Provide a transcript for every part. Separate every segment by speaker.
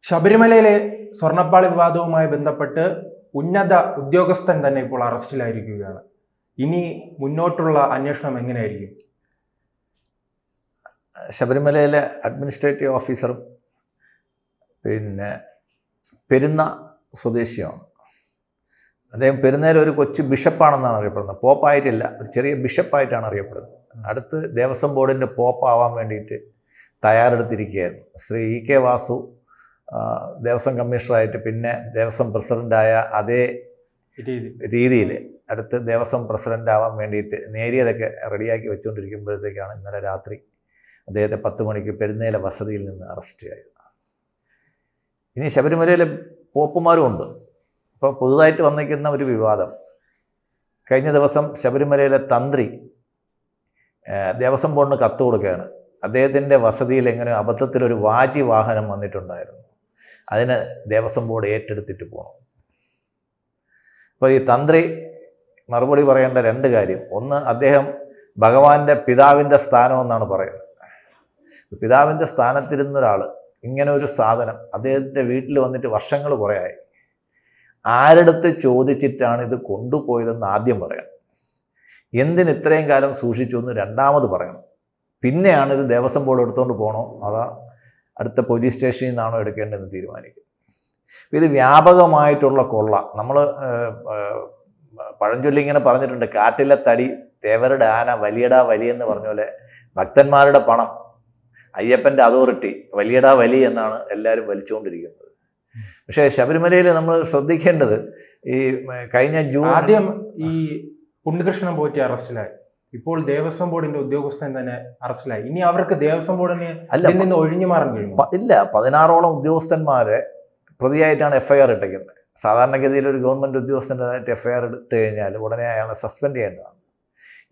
Speaker 1: ശബരിമലയിലെ സ്വർണ്ണപ്പാളി വിവാദവുമായി ബന്ധപ്പെട്ട് ഉന്നത ഉദ്യോഗസ്ഥൻ തന്നെ ഇപ്പോൾ അറസ്റ്റിലായിരിക്കുകയാണ്. ഇനി മുന്നോട്ടുള്ള അന്വേഷണം എങ്ങനെയായിരിക്കും?
Speaker 2: ശബരിമലയിലെ അഡ്മിനിസ്ട്രേറ്റീവ് ഓഫീസറും പെരുന്ന സ്വദേശിയാണ്. അദ്ദേഹം പെരുന്നേൽ ഒരു കൊച്ചു ബിഷപ്പാണെന്നാണ് അറിയപ്പെടുന്നത്. പോപ്പായിട്ടില്ല, ഒരു ചെറിയ ബിഷപ്പായിട്ടാണ് അറിയപ്പെടുന്നത്. അടുത്ത് ദേവസ്വം ബോർഡിൻ്റെ പോപ്പാവാൻ വേണ്ടിയിട്ട് തയ്യാറെടുത്തിരിക്കുകയായിരുന്നു. ശ്രീ ഇ കെ വാസു ദേവസ്വം കമ്മീഷണറായിട്ട് പിന്നെ ദേവസ്വം പ്രസിഡൻ്റായ അതേ രീതിയിൽ അടുത്ത് ദേവസ്വം പ്രസിഡൻ്റ് ആവാൻ വേണ്ടിയിട്ട് നേരിയതൊക്കെ റെഡിയാക്കി വെച്ചുകൊണ്ടിരിക്കുമ്പോഴത്തേക്കാണ് ഇന്നലെ രാത്രി അദ്ദേഹത്തെ 10 മണിക്ക് പെരുന്നേലെ വസതിയിൽ നിന്ന് അറസ്റ്റ് ചെയ്തത്. ഇനി ശബരിമലയിലെ പോപ്പുമാരും ഉണ്ട്. ഇപ്പോൾ പുതുതായിട്ട് വന്നിരിക്കുന്ന ഒരു വിവാദം, കഴിഞ്ഞ ദിവസം ശബരിമലയിലെ തന്ത്രി ദേവസ്വം ബോർഡിന് കത്ത് കൊടുക്കുകയാണ്. അദ്ദേഹത്തിൻ്റെ വസതിയിൽ എങ്ങനെ അബദ്ധത്തിലൊരു വാജി വാഹനം വന്നിട്ടുണ്ടായിരുന്നു, അതിന് ദേവസ്വം ബോർഡ് ഏറ്റെടുത്തിട്ട് പോകണം. അപ്പോൾ ഈ തന്ത്രി മറുപടി പറയേണ്ട 2 കാര്യം. ഒന്ന്, അദ്ദേഹം ഭഗവാന്റെ പിതാവിൻ്റെ സ്ഥാനം എന്നാണ് പറയുന്നത്. പിതാവിൻ്റെ സ്ഥാനത്തിരുന്ന ഒരാൾ ഇങ്ങനെ ഒരു സാധനം അദ്ദേഹത്തിൻ്റെ വീട്ടിൽ വന്നിട്ട് വർഷങ്ങൾ കുറേ ആയി, ആരെടുത്ത് ചോദിച്ചിട്ടാണ് ഇത് കൊണ്ടുപോയതെന്ന് ആദ്യം പറയണം. എന്തിന് ഇത്രയും കാലം സൂക്ഷിച്ചു എന്ന് രണ്ടാമത് പറയണം. പിന്നെയാണ് ഇത് ദേവസ്വം ബോർഡ് എടുത്തുകൊണ്ട് പോകണോ അതാ അടുത്ത പോലീസ് സ്റ്റേഷനിൽ നിന്നാണോ എടുക്കേണ്ടതെന്ന് തീരുമാനിക്കും. ഇത് വ്യാപകമായിട്ടുള്ള കൊള്ള. നമ്മൾ പഴഞ്ചൊല്ലി ഇങ്ങനെ പറഞ്ഞിട്ടുണ്ട്, കാട്ടിലെ തടി തേവരുടെ ആന വലിയടാ വലിയെന്ന് പറഞ്ഞ പോലെ ഭക്തന്മാരുടെ പണം അയ്യപ്പൻ്റെ അതോറിറ്റി വലിയടാ വലി എന്നാണ് എല്ലാവരും വലിച്ചുകൊണ്ടിരിക്കുന്നത്. പക്ഷേ ശബരിമലയിൽ നമ്മൾ ശ്രദ്ധിക്കേണ്ടത്, ഈ കഴിഞ്ഞ
Speaker 1: ആദ്യം ഈ ഉണ്ണികൃഷ്ണൻ പോറ്റി അറസ്റ്റിലായി, ഇപ്പോൾ ദേവസ്വം ബോർഡിന്റെ ഉദ്യോഗസ്ഥൻ തന്നെ അറസ്റ്റിലായി. ഇനി അവർക്ക് ദേവസ്വം ബോർഡിന് നിന്ന് ഒഴിഞ്ഞു മാറാൻ കഴിയും?
Speaker 2: ഇല്ല, 16ഓളം ഉദ്യോഗസ്ഥന്മാരെ പ്രതിയായിട്ടാണ് FIR ഇട്ടേക്കുന്നത്. സാധാരണഗതിയിൽ ഒരു ഗവൺമെൻറ് ഉദ്യോഗസ്ഥൻ്റെതായിട്ട് FIR എടുത്തു കഴിഞ്ഞാൽ ഉടനെ അയാളെ സസ്പെൻഡ് ചെയ്യേണ്ടതാണ്.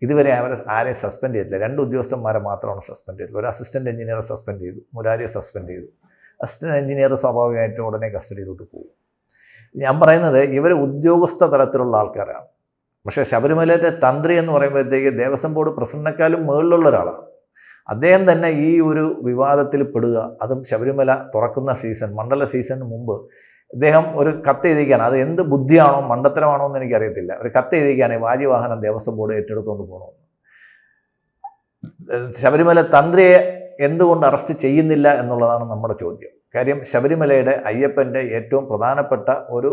Speaker 2: ഇതുവരെ ആരെയും സസ്പെൻഡ് ചെയ്തിട്ടില്ല. 2 ഉദ്യോഗസ്ഥന്മാരെ മാത്രമാണ് സസ്പെൻഡ് ചെയ്തത്. ഒരു അസിസ്റ്റൻറ്റ് എഞ്ചിനീയറെ സസ്പെൻഡ് ചെയ്തു, മുരാരിയെ സസ്പെൻഡ് ചെയ്തു. അസിസ്റ്റൻറ്റ് എഞ്ചിനീയർ സ്വാഭാവികമായിട്ടും ഉടനെ കസ്റ്റഡിയിലോട്ട് പോകും. ഞാൻ പറയുന്നത് ഇവർ ഉദ്യോഗസ്ഥ തലത്തിലുള്ള ആൾക്കാരാണ്. പക്ഷേ ശബരിമലയുടെ തന്ത്രി എന്ന് പറയുമ്പോഴത്തേക്ക് ദേവസ്വം ബോർഡ് പ്രസിഡന്റിനെക്കാളും മുകളിലുള്ള ഒരാളാണ്. അദ്ദേഹം തന്നെ ഈ ഒരു വിവാദത്തിൽ പെടുക, അതും ശബരിമല തുറക്കുന്ന സീസൺ, മണ്ഡല സീസണിന് മുമ്പ് അദ്ദേഹം ഒരു കത്ത് എഴുതിക്കുകയാണ്. അത് എന്ത് ബുദ്ധിയാണോ മണ്ടത്തരമാണോ എന്ന് എനിക്കറിയത്തില്ല. ഒരു കത്ത് എഴുതിക്കുകയാണ്, വാജിവാഹനം ദേവസ്വം ബോർഡ് ഏറ്റെടുത്തുകൊണ്ട് പോകണമെന്ന്. ശബരിമല തന്ത്രിയെ എന്തുകൊണ്ട് അറസ്റ്റ് ചെയ്യുന്നില്ല എന്നുള്ളതാണ് നമ്മുടെ ചോദ്യം. കാര്യം ശബരിമലയുടെ അയ്യപ്പൻ്റെ ഏറ്റവും പ്രധാനപ്പെട്ട ഒരു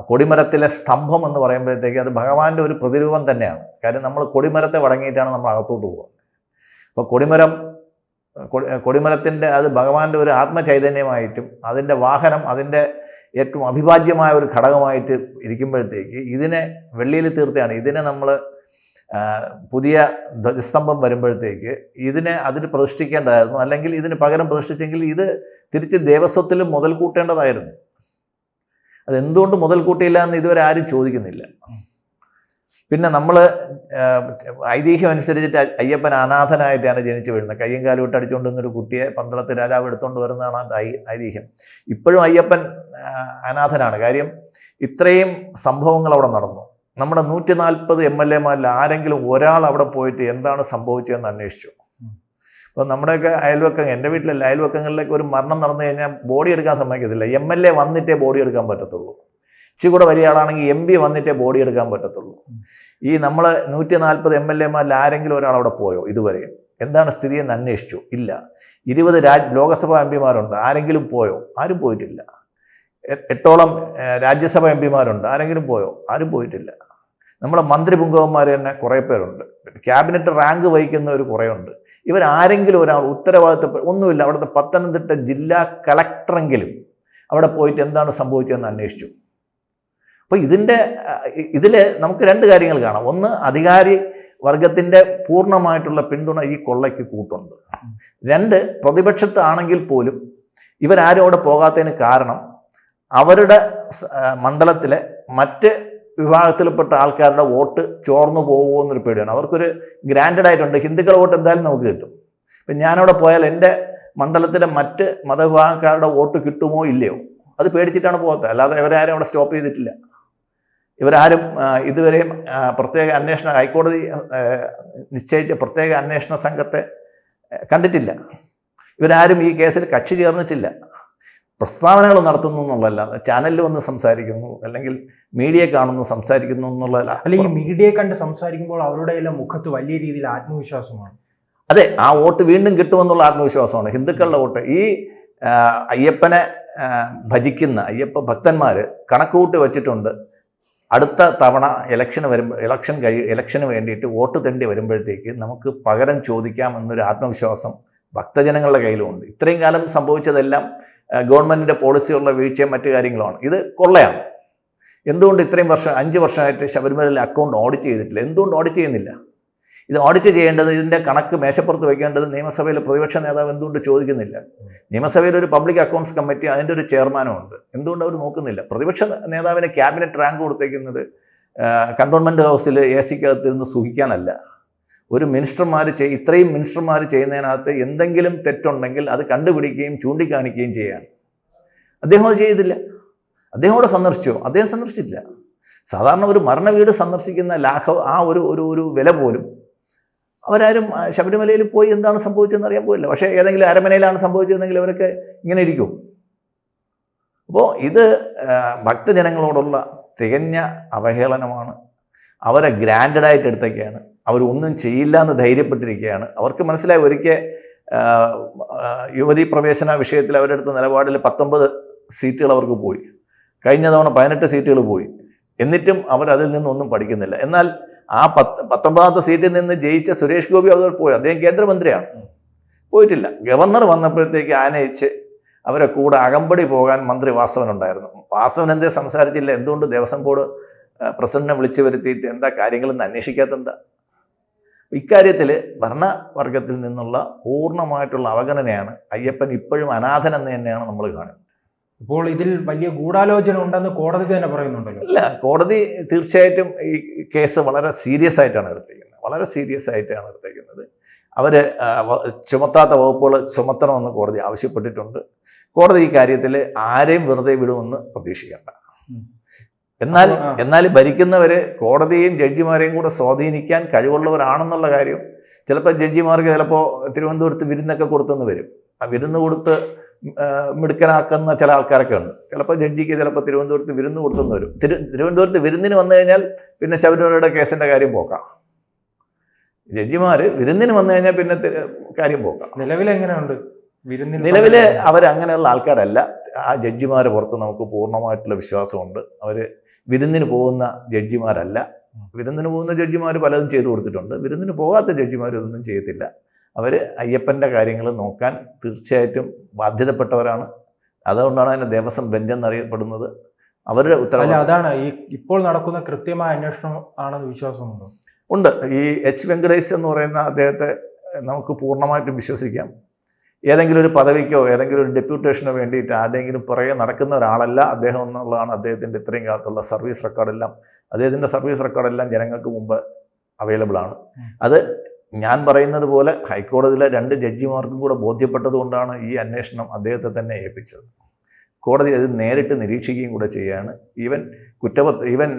Speaker 2: കൊടിമരത്തിലെ സ്തംഭം എന്ന് പറയുമ്പോഴത്തേക്ക് അത് ഭഗവാന്റെ ഒരു പ്രതിരൂപം തന്നെയാണ്. കാര്യം നമ്മൾ കൊടിമരത്തെ വടങ്ങിയിട്ടാണ് നമ്മൾ അകത്തോട്ട് പോകുന്നത്. അപ്പോൾ കൊടിമരത്തിൻ്റെ അത് ഭഗവാന്റെ ഒരു ആത്മചൈതന്യമായിട്ടും അതിൻ്റെ വാഹനം അതിൻ്റെ ഏറ്റവും അവിഭാജ്യമായ ഒരു ഘടകമായിട്ട് ഇരിക്കുമ്പോഴത്തേക്ക് ഇതിനെ വെള്ളിയിൽ തീർത്തയാണ്. ഇതിനെ നമ്മൾ പുതിയ ധ്വജസ്തംഭം വരുമ്പോഴത്തേക്ക് ഇതിനെ അതിൽ പ്രതിഷ്ഠിക്കേണ്ടതായിരുന്നു. അല്ലെങ്കിൽ ഇതിന് പകരം പ്രതിഷ്ഠിച്ചെങ്കിൽ ഇത് തിരിച്ച് ദേവസ്വത്തിൽ മുതൽ കൂട്ടേണ്ടതായിരുന്നു. അതെന്തുകൊണ്ട് മുതൽ കൂട്ടിയില്ല എന്ന് ഇതുവരെ ആരും ചോദിക്കുന്നില്ല. പിന്നെ നമ്മൾ ഐതിഹ്യം അനുസരിച്ചിട്ട് അയ്യപ്പൻ അനാഥനായിട്ടാണ് ജനിച്ചു വീഴുന്നത്. കയ്യും കാലും ഇട്ട് അടിച്ചുകൊണ്ടിരുന്നൊരു കുട്ടിയെ പന്തളത്ത് രാജാവ് എടുത്തുകൊണ്ട് വരുന്നതാണ് ഐതിഹ്യം. ഇപ്പോഴും അയ്യപ്പൻ അനാഥനാണ്. കാര്യം ഇത്രയും സംഭവങ്ങൾ അവിടെ നടന്നു. നമ്മുടെ 140 MLA-മാരിൽ ആരെങ്കിലും ഒരാൾ അവിടെ പോയിട്ട് എന്താണ് സംഭവിച്ചതെന്ന് അന്വേഷിച്ചു? അപ്പോൾ നമ്മുടെയൊക്കെ അയൽവക്കങ്ങൾ, എൻ്റെ വീട്ടിലല്ല, അയൽവക്കങ്ങളിലേക്ക് ഒരു മരണം നടന്നു കഴിഞ്ഞാൽ ബോഡി എടുക്കാൻ സമ്മതിക്കത്തില്ല. MLA വന്നിട്ടേ ബോഡി എടുക്കാൻ പറ്റത്തുള്ളൂ. ഇച്ചിരി കൂടെ വലിയ ആളാണെങ്കിൽ MP വന്നിട്ടേ ബോഡി എടുക്കാൻ പറ്റത്തുള്ളൂ. ഈ നമ്മൾ 140 MLA-മാരിൽ ആരെങ്കിലും ഒരാൾ അവിടെ പോയോ ഇതുവരെ? എന്താണ് സ്ഥിതി എന്ന് അന്വേഷിച്ചു? ഇല്ല. 20 ലോകസഭാ MP-മാരുണ്ട്, ആരെങ്കിലും പോയോ? ആരും പോയിട്ടില്ല. 8ഓളം രാജ്യസഭാ MP-മാരുണ്ട്, ആരെങ്കിലും പോയോ? ആരും പോയിട്ടില്ല. നമ്മളെ മന്ത്രി പുങ്കവന്മാർ തന്നെ കുറേ പേരുണ്ട്, ക്യാബിനറ്റ് റാങ്ക് വഹിക്കുന്ന ഒരു കുറേ ഉണ്ട്. ഇവരാരെങ്കിലും ഒരാൾ ഉത്തരവാദിത്തം ഒന്നുമില്ല. അവിടുത്തെ പത്തനംതിട്ട ജില്ലാ കളക്ടറെങ്കിലും അവിടെ പോയിട്ട് എന്താണ് സംഭവിച്ചതെന്ന് അന്വേഷിച്ചു. അപ്പോൾ ഇതിൽ നമുക്ക് 2 കാര്യങ്ങൾ കാണാം. ഒന്ന്, അധികാരി വർഗത്തിൻ്റെ പൂർണ്ണമായിട്ടുള്ള പിന്തുണ ഈ കൊള്ളയ്ക്ക് കൂട്ടുണ്ട്. 2, പ്രതിപക്ഷത്ത് ആണെങ്കിൽ പോലും ഇവരാരും അവിടെ പോകാത്തതിന് കാരണം അവരുടെ മണ്ഡലത്തിലെ മറ്റ് വിഭാഗത്തിൽപ്പെട്ട ആൾക്കാരുടെ വോട്ട് ചോർന്നു പോകുമോ എന്നൊരു പേടിയാണ്. അവർക്കൊരു ഗ്രാൻഡഡ് ആയിട്ടുണ്ട്, ഹിന്ദുക്കളുടെ വോട്ട് എന്തായാലും നമുക്ക് കിട്ടും. ഇപ്പം ഞാനവിടെ പോയാൽ എൻ്റെ മണ്ഡലത്തിലെ മറ്റ് മതവിഭാഗക്കാരുടെ വോട്ട് കിട്ടുമോ ഇല്ലയോ അത് പേടിച്ചിട്ടാണ് പോകാത്തത്. അല്ലാതെ ഇവരാരും അവിടെ സ്റ്റോപ്പ് ചെയ്തിട്ടില്ല. ഇവരാരും ഇതുവരെയും പ്രത്യേക അന്വേഷണ ഹൈക്കോടതി നിശ്ചയിച്ച പ്രത്യേക അന്വേഷണ സംഘത്തെ കണ്ടിട്ടില്ല. ഇവരാരും ഈ കേസിൽ കക്ഷി ചേർന്നിട്ടില്ല. പ്രസ്താവനകൾ നടത്തുന്നു എന്നുള്ളതല്ല, ചാനലിൽ വന്ന് സംസാരിക്കുന്നു അല്ലെങ്കിൽ മീഡിയ കാണുന്നു സംസാരിക്കുന്നു എന്നുള്ളതല്ല.
Speaker 1: അല്ല, ഈ മീഡിയയെ കണ്ട് സംസാരിക്കുമ്പോൾ അവരുടെ എല്ലാം മുഖത്ത് വലിയ രീതിയിൽ ആത്മവിശ്വാസമാണ്.
Speaker 2: അതെ, ആ വോട്ട് വീണ്ടും കിട്ടുമെന്നുള്ള ആത്മവിശ്വാസമാണ് ഹിന്ദുക്കളുടെ വോട്ട്. ഈ അയ്യപ്പനെ ഭജിക്കുന്ന അയ്യപ്പ ഭക്തന്മാർ കണക്കുകൂട്ടി വെച്ചിട്ടുണ്ട്, അടുത്ത തവണ ഇലക്ഷന് വേണ്ടിയിട്ട് വോട്ട് തെണ്ടി വരുമ്പോഴത്തേക്ക് നമുക്ക് പകരം ചോദിക്കാമെന്നൊരു ആത്മവിശ്വാസം ഭക്തജനങ്ങളുടെ കയ്യിലുമുണ്ട്. ഇത്രയും കാലം സംഭവിച്ചതെല്ലാം ഗവൺമെൻറ്റിൻ്റെ പോളിസിയുള്ള വീഴ്ചയും മറ്റു കാര്യങ്ങളുമാണ്. ഇത് കൊള്ളയാണ്. എന്തുകൊണ്ട് ഇത്രയും വർഷം 5 വർഷമായിട്ട് ശബരിമലയിലെ അക്കൗണ്ട് ഓഡിറ്റ് ചെയ്തിട്ടില്ല? എന്തുകൊണ്ട് ഓഡിറ്റ് ചെയ്യുന്നില്ല? ഇത് ഓഡിറ്റ് ചെയ്യേണ്ടത്, ഇതിൻ്റെ കണക്ക് മേശപ്പുറത്ത് വയ്ക്കേണ്ടത് നിയമസഭയിലെ പ്രതിപക്ഷ നേതാവ് എന്തുകൊണ്ട് ചോദിക്കുന്നില്ല? നിയമസഭയിൽ ഒരു പബ്ലിക് അക്കൗണ്ട്സ് കമ്മിറ്റി, അതിൻ്റെ ഒരു ചെയർമാനും ഉണ്ട്. എന്തുകൊണ്ട് അവർ നോക്കുന്നില്ല? പ്രതിപക്ഷ നേതാവിന് ക്യാബിനറ്റ് റാങ്ക് കൊടുത്തേക്കുന്നത് കണ്ടോൺമെൻറ് ഹൗസിൽ AC-ക്കകത്ത് നിന്ന് സുഖിക്കാനല്ല. ഒരു ഇത്രയും മിനിസ്റ്റർമാർ ചെയ്യുന്നതിനകത്ത് എന്തെങ്കിലും തെറ്റുണ്ടെങ്കിൽ അത് കണ്ടുപിടിക്കുകയും ചൂണ്ടിക്കാണിക്കുകയും ചെയ്യാണ്. അദ്ദേഹം അത് ചെയ്തില്ല. അദ്ദേഹം അവിടെ സന്ദർശിച്ചോ? അദ്ദേഹം സന്ദർശിച്ചില്ല. സാധാരണ ഒരു മരണ വീട് സന്ദർശിക്കുന്ന ആ ഒരു വില പോലും അവരാരും ശബരിമലയിൽ പോയി എന്താണ് സംഭവിച്ചതെന്ന് അറിയാൻ പോയില്ല. പക്ഷേ ഏതെങ്കിലും അരമനയിലാണ് സംഭവിച്ചതെങ്കിൽ അവരൊക്കെ ഇങ്ങനെ ഇരിക്കും. അപ്പോൾ ഇത് ഭക്തജനങ്ങളോടുള്ള തികഞ്ഞ അവഹേളനമാണ്. അവരെ ഗ്രാൻഡഡായിട്ട് എടുത്തൊക്കെയാണ്. അവരൊന്നും ചെയ്യില്ല എന്ന് ധൈര്യപ്പെട്ടിരിക്കുകയാണ്. അവർക്ക് മനസ്സിലായി, ഒരിക്കൽ യുവതീ പ്രവേശന വിഷയത്തിൽ അവരുടെ അടുത്ത നിലപാടിൽ 19 സീറ്റുകൾ അവർക്ക് പോയി. കഴിഞ്ഞ തവണ 18 സീറ്റുകൾ പോയി. എന്നിട്ടും അവരതിൽ നിന്നൊന്നും പഠിക്കുന്നില്ല. എന്നാൽ ആ 19ാമത്തെ സീറ്റിൽ നിന്ന് ജയിച്ച സുരേഷ് ഗോപി അവർ പോയി. അദ്ദേഹം കേന്ദ്രമന്ത്രിയാണ്, പോയിട്ടില്ല. ഗവർണർ വന്നപ്പോഴത്തേക്ക് ആനയിച്ച് അവരെ കൂടെ അകമ്പടി പോകാൻ മന്ത്രി വാസവൻ ഉണ്ടായിരുന്നു. വാസവൻ എന്തേ സംസാരിച്ചില്ല? എന്തുകൊണ്ട് ദേവസ്വം ബോർഡ് പ്രസിഡന്റിനെ വിളിച്ചു വരുത്തിയിട്ട് എന്താ കാര്യങ്ങളെന്ന് അന്വേഷിക്കാത്തെന്താ? ഇക്കാര്യത്തിൽ ഭരണവർഗത്തിൽ നിന്നുള്ള പൂർണ്ണമായിട്ടുള്ള അവഗണനയാണ്. അയ്യപ്പൻ ഇപ്പോഴും അനാഥൻ എന്ന് തന്നെയാണ് നമ്മൾ കാണുന്നത്.
Speaker 1: ഇപ്പോൾ ഇതിൽ വലിയ ഗൂഢാലോചന ഉണ്ടെന്ന് കോടതി തന്നെ പറയുന്നുണ്ടല്ലോ.
Speaker 2: ഇല്ല, കോടതി തീർച്ചയായിട്ടും ഈ കേസ് വളരെ സീരിയസ് ആയിട്ടാണ് എടുത്തേക്കുന്നത്. വളരെ സീരിയസ് ആയിട്ടാണ് എടുത്തേക്കുന്നത്. അവർ ചുമത്താത്ത വകുപ്പുകൾ ചുമത്തണമെന്ന് കോടതി ആവശ്യപ്പെട്ടിട്ടുണ്ട്. കോടതി ഈ കാര്യത്തിൽ ആരെയും വെറുതെ വിടുമെന്ന് പ്രതീക്ഷിക്കേണ്ട. എന്നാൽ ഭരിക്കുന്നവർ കോടതിയെയും ജഡ്ജിമാരെയും കൂടെ സ്വാധീനിക്കാൻ കഴിവുള്ളവരാണെന്നുള്ള കാര്യം ചിലപ്പോൾ ജഡ്ജിമാർക്ക് തിരുവനന്തപുരത്ത് വിരുന്നൊക്കെ കൊടുത്തെന്ന് വരും. ആ വിരുന്ന് കൊടുത്ത് മിടുക്കനാക്കുന്ന ചില ആൾക്കാരൊക്കെ ഉണ്ട്. ചിലപ്പോൾ ജഡ്ജിക്ക് തിരുവനന്തപുരത്ത് വിരുന്ന് കൊടുത്തെന്ന് വരും. തിരുവനന്തപുരത്ത് വിരുന്നിന് വന്നു കഴിഞ്ഞാൽ പിന്നെ ശബരിമലയുടെ കേസിൻ്റെ കാര്യം പോക്കാം. ജഡ്ജിമാർ വിരുന്നിന് വന്നു കഴിഞ്ഞാൽ പിന്നെ കാര്യം പോക്കാം.
Speaker 1: നിലവിലെങ്ങനെയുണ്ട്?
Speaker 2: നിലവിൽ അവരങ്ങനെയുള്ള ആൾക്കാരല്ല. ആ ജഡ്ജിമാരെ പുറത്ത് നമുക്ക് പൂർണ്ണമായിട്ടുള്ള വിശ്വാസമുണ്ട്. അവർ വിരുന്നിന് പോകുന്ന ജഡ്ജിമാരല്ല. വിരുന്നിന് പോകുന്ന ജഡ്ജിമാർ പലതും ചെയ്തു കൊടുത്തിട്ടുണ്ട്. വിരുന്നിന് പോകാത്ത ജഡ്ജിമാർ ഇതൊന്നും ചെയ്യത്തില്ല. അവർ അയ്യപ്പൻ്റെ കാര്യങ്ങൾ നോക്കാൻ തീർച്ചയായിട്ടും ബാധ്യതപ്പെട്ടവരാണ്. അതുകൊണ്ടാണ് അതിന് ദേവസ്വം ബെഞ്ച് എന്നറിയപ്പെടുന്നത്. അവരുടെ ഉത്തരവാദിത്തം
Speaker 1: അതാണ്. ഈ ഇപ്പോൾ നടക്കുന്ന കൃത്യമായ അന്വേഷണം ആണെന്ന് വിശ്വാസമുണ്ടോ?
Speaker 2: ഉണ്ട്. ഈ എച്ച് വെങ്കടേഷ് എന്ന് പറയുന്ന അദ്ദേഹത്തെ നമുക്ക് പൂർണ്ണമായിട്ടും വിശ്വസിക്കാം. ഏതെങ്കിലും ഒരു പദവിക്കോ ഏതെങ്കിലും ഒരു ഡെപ്യൂട്ടേഷനോ വേണ്ടിയിട്ട് ആരുടെയെങ്കിലും പുറകെ നടക്കുന്ന ഒരാളല്ല അദ്ദേഹം എന്നുള്ളതാണ് അദ്ദേഹത്തിൻ്റെ ഇത്രയും കാലത്തുള്ള സർവീസ് റെക്കോർഡെല്ലാം. അദ്ദേഹത്തിൻ്റെ സർവീസ് റെക്കോർഡെല്ലാം ജനങ്ങൾക്ക് മുമ്പ് അവൈലബിൾ ആണ്. അത് ഞാൻ പറയുന്നത് പോലെ ഹൈക്കോടതിയിലെ 2 ജഡ്ജിമാർക്കും കൂടെ ബോധ്യപ്പെട്ടത് കൊണ്ടാണ് ഈ അന്വേഷണം അദ്ദേഹത്തെ തന്നെ ഏൽപ്പിച്ചത്. കോടതി അത് നേരിട്ട് നിരീക്ഷിക്കുകയും കൂടെ ചെയ്യുകയാണ്. ഈവൻ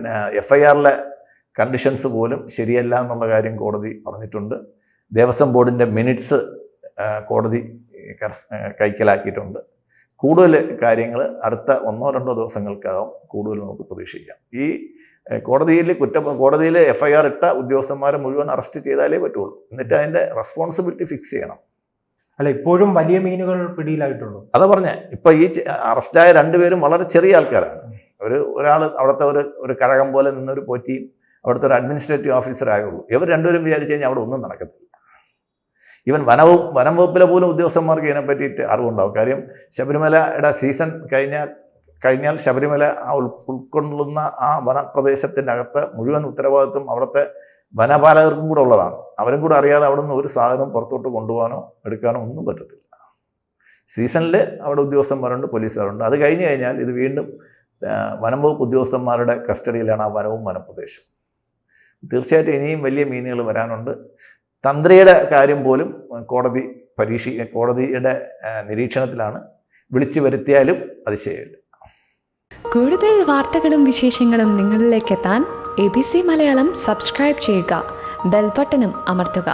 Speaker 2: FIRലെ കണ്ടീഷൻസ് പോലും ശരിയല്ല എന്നുള്ള കാര്യം കോടതി പറഞ്ഞിട്ടുണ്ട്. ദേവസ്വം ബോർഡിൻ്റെ മിനിറ്റ്സ് കോടതി കൈക്കലാക്കിയിട്ടുണ്ട്. കൂടുതൽ കാര്യങ്ങൾ അടുത്ത 1-2 ദിവസങ്ങൾക്കകം കൂടുതൽ നമുക്ക് പ്രതീക്ഷിക്കാം. ഈ കോടതിയിൽ FIR ഇട്ട ഉദ്യോഗസ്ഥന്മാരെ മുഴുവൻ അറസ്റ്റ് ചെയ്താലേ പറ്റുള്ളൂ. എന്നിട്ട് അതിൻ്റെ റെസ്പോൺസിബിലിറ്റി ഫിക്സ് ചെയ്യണം.
Speaker 1: അല്ല, ഇപ്പോഴും വലിയ മീനുകൾ പിടിയിലായിട്ടുള്ളൂ.
Speaker 2: അതാ പറഞ്ഞേ. ഇപ്പം ഈ അറസ്റ്റായ 2 പേരും വളരെ ചെറിയ ആൾക്കാരാണ്. ഒരാൾ അവിടുത്തെ ഒരു കഴകം പോലെ നിന്നൊരു പോറ്റിയും അവിടുത്തെ ഒരു അഡ്മിനിസ്ട്രേറ്റീവ് ഓഫീസർ ആയുള്ളൂ. ഇവർ 2 പേരും വിചാരിച്ചു കഴിഞ്ഞാൽ അവിടെ ഒന്നും നടക്കത്തില്ല. ഈവൻ വനം വകുപ്പിലെ പോലും ഉദ്യോഗസ്ഥന്മാർക്ക് ഇതിനെ പറ്റിയിട്ട് അറിവുണ്ടാവും. കാര്യം ശബരിമലയുടെ സീസൺ കഴിഞ്ഞാൽ ശബരിമല ഉൾക്കൊള്ളുന്ന ആ വനപ്രദേശത്തിൻ്റെ അകത്ത് മുഴുവൻ ഉത്തരവാദിത്വം അവിടുത്തെ വനപാലകർക്കും കൂടെ ഉള്ളതാണ്. അവരും കൂടെ അറിയാതെ അവിടെ നിന്ന് ഒരു സാധനം പുറത്തോട്ട് കൊണ്ടുപോകാനോ എടുക്കാനോ ഒന്നും പറ്റത്തില്ല. സീസണിൽ അവിടെ ഉദ്യോഗസ്ഥന്മാരുണ്ട്, പോലീസുകാരുണ്ട്. അത് കഴിഞ്ഞ് കഴിഞ്ഞാൽ ഇത് വീണ്ടും വനം വകുപ്പ് ഉദ്യോഗസ്ഥന്മാരുടെ കസ്റ്റഡിയിലാണ് ആ വനവും വനപ്രദേശവും. തീർച്ചയായിട്ടും ഇനിയും വലിയ മീനുകൾ വരാനുണ്ട്. തന്ത്രിയുടെ കാര്യം പോലും കോടതിയുടെ നിരീക്ഷണത്തിലാണ്. വിളിച്ചു വരുത്തിയാലും അതിശയമില്ല.
Speaker 3: കൂടുതൽ വാർത്തകളും വിശേഷങ്ങളും നിങ്ങളിലേക്ക് എത്താൻ ABC മലയാളം സബ്സ്ക്രൈബ് ചെയ്യുക, ബെൽ ബട്ടണും അമർത്തുക.